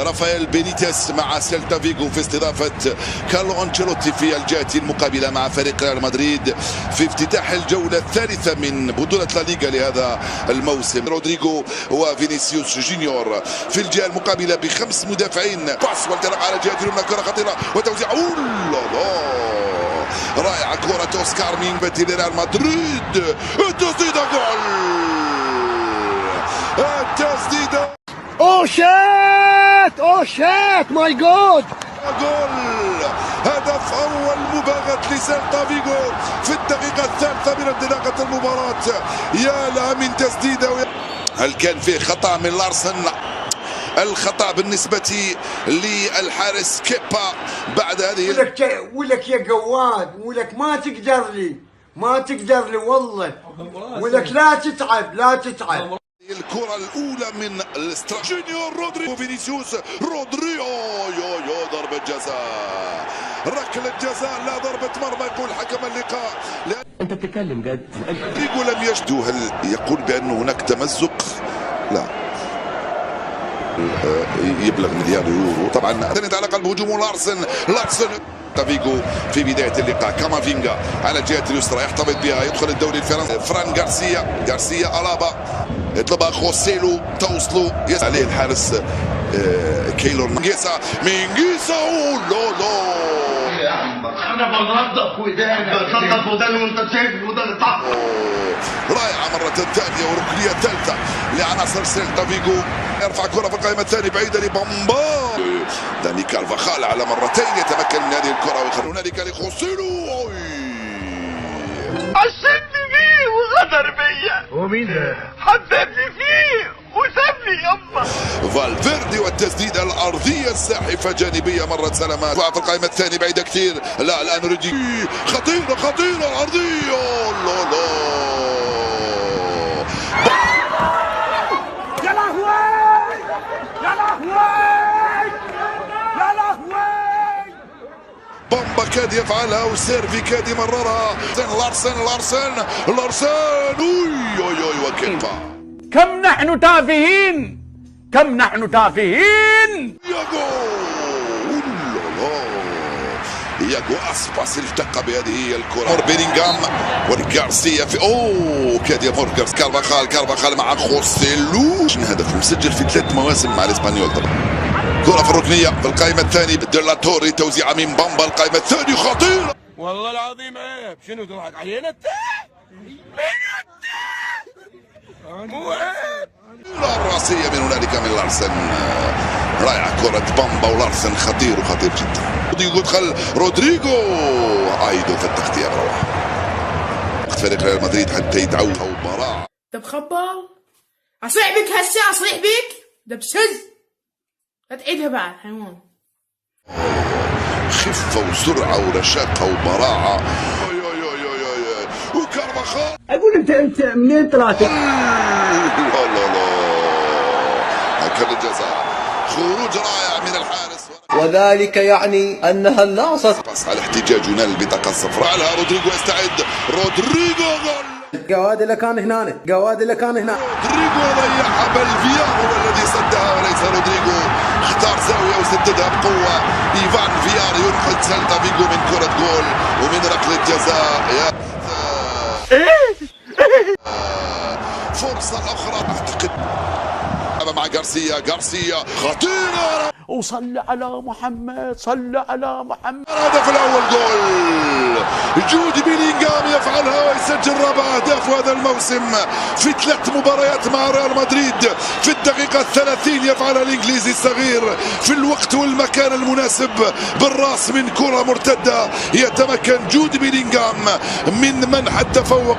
رافائيل بينيتيز مع سيلتا فيغو في استضافة كارلو أنشيلوتي في الجهة المقابلة مع فريق ريال مدريد في افتتاح الجولة الثالثة من بطولة لا ليغا لهذا الموسم. رودريغو وفينيسيوس جونيور في الجهة المقابلة بخمس مدافعين. باس والتلق على جهة اليمنى، كرة خطيرة وتوزيع رائعة، كرة أوسكار من ريال مدريد، التسديدة جول، التسديدة اوه شات ماي جود، جول، هدف اول مباغت لسيلتا فيغو في الدقيقة الثالثة من انطلاقة المباراة. يا لها من تسديدة. هل كان فيه خطأ من لارسن؟ الخطأ بالنسبة للحارس كيبا بعد هذه ولك يا جواد، ولك ما تقدر لي والله، ولك لا تتعب. الكرة الأولى من جونيور رودريغو، فينيسيوس رودريغو، ضربة جزاء، ركلة جزاء لا ضربة مرمى، يقول حكم اللقاء. أنت بتتكلم جد؟ رودريغو لم يجدو. هل يقول بأن هناك تمزق؟ لا، يبلغ مليار يورو طبعا. على قلب هجوم لارسن فيغو في بداية اللقاء. كامافينجا على الجهة اليسرى يحتفظ بها، يدخل الدوري الفرنسي. فران غارسيا ألابا يطلبها خوسيلو، توصلوا عليه الحارس كيلور مينغيسا. انا بنظف وداني وانت شايف وداني طاح. رائعة مرة ثانية وركنية ثالثة لعناصر سيلتا فيغو. يرفع كرة في القائمة الثانية بعيدة لبامبا. داني كارفاخال على مرتين يتمكن من هذه الكرة ويخرج هنالك لخوسيلو. عشمني فيه وغدر بيا. ومين ده؟ حببني فيه وسابني يما. فالفيردي والتسديدة الأرضية الزاحفة جانبية مرة سلامات. في القائمة الثانية بعيدة كثير. لا الآن رودي خطيرة الأرضية. بامبا كاد يفعلها وسيرفي كاد يمررها. لارسن وكيبا. كم نحن تافهين. ياغو اسباس التقى بهذه الكرة. بيلينغهام وغارسيا في كاد يمر كارفاخال مع خوسيلو. هدف مسجل في 3 مواسم مع الاسبانيول طبعا. كرة في الركنية في القائمة الثانية ديلاتوري، توزيعة من بامبا. القائمة الثانية خطيرة. والله العظيم عيب. شنو تضحك علينا انت؟ مو عيب. الراسية من هنالك من لارسن. رائعة كرة بامبا ولارسن، خطير جدا. يدخل رودريغو ايضا في التغطية بروعة. فريق ريال مدريد حتى يتعود مباراة. طب خبال اصيح بك هسه، اصيح بك دبسز، لا تعيدها بعد حيوان. خفة وسرعة ورشاقة وبراعة. وكارفاخال. اقول انت منين طلعت؟ لا هكذا الجزاء. خروج رائع من الحارس، وذلك يعني أنها اللاصت. بس على احتجاج ينال البطاقة الصفراء. على رودريغو يستعد. رودريغو جول. جواد اللي كان هنا. رودريغو ضيعها، بل فيار هو الذي صدها وليس رودريغو. اختار زاوية وسددها بقوة. ايفان فيار ينقذ سيلتا فيغو من كرة جول ومن ركلة جزاء. فرصة أخرى أعتقد مع غارسيا خطيرة. وصل على محمد. الهدف الأول جول. جودي بيلينغهام يفعلها ويسجل رابع أهداف هذا الموسم في 3 مباريات مع ريال مدريد. في الدقيقة 30 يفعلها الإنجليزي الصغير في الوقت والمكان المناسب بالراس من كرة مرتدة. يتمكن جودي بيلينغهام من منح التفوق.